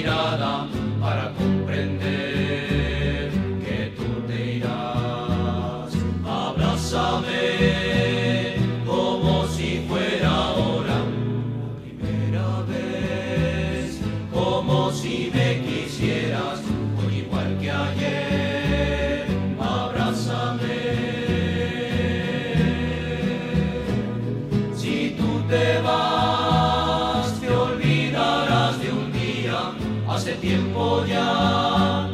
mirada para comprender que tú te irás. Abrázame como si fuera ahora la primera vez, como si me quisieras hoy igual que ayer. Abrázame. Si tú te vas, te olvidarás de un día, hace tiempo ya,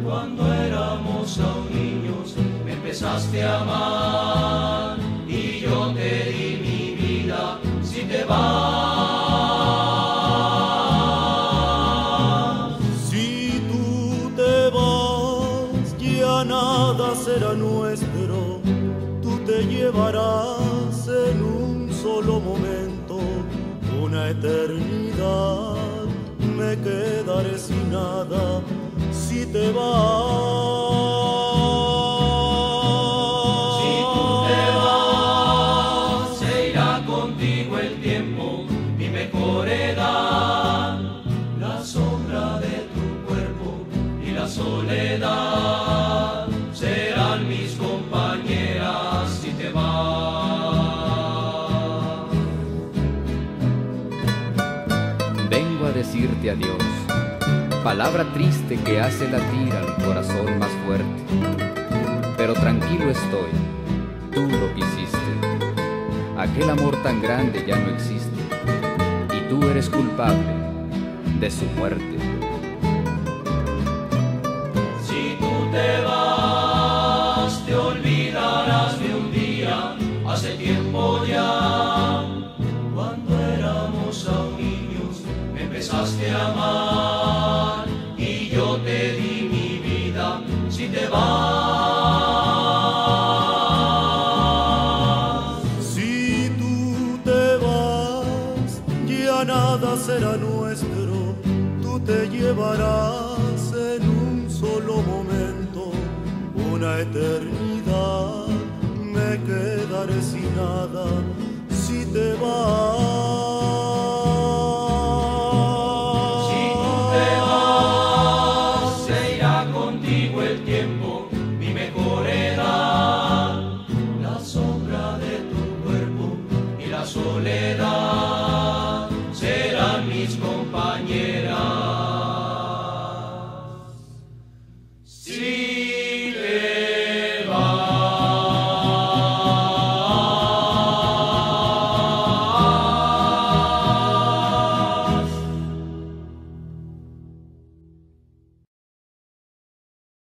cuando éramos aún niños, me empezaste a amar y yo te di mi vida. Si te vas, Si tú te vas, ya nada será nuestro. Tú te llevarás en un solo momento una eternidad. Me quedaré sin nada si te vas. si tú te vas, se irá contigo el tiempo, mi mejor edad, la sombra de tu cuerpo y la soledad serán mis compañeras si te vas. Vengo a decirte adiós, palabra triste que hace latir al corazón más fuerte. Pero tranquilo estoy, tú lo quisiste. Aquel amor tan grande ya no existe y tú eres culpable de su muerte. Si tú te vas, te olvidarás de un día, hace tiempo ya, cuando éramos aún niños, me empezaste a amar y yo te di mi vida. Si te vas, Si tú te vas, ya nada será nuestro. Tú te llevarás en un solo momento una eternidad. Me quedaré sin nada si te vas.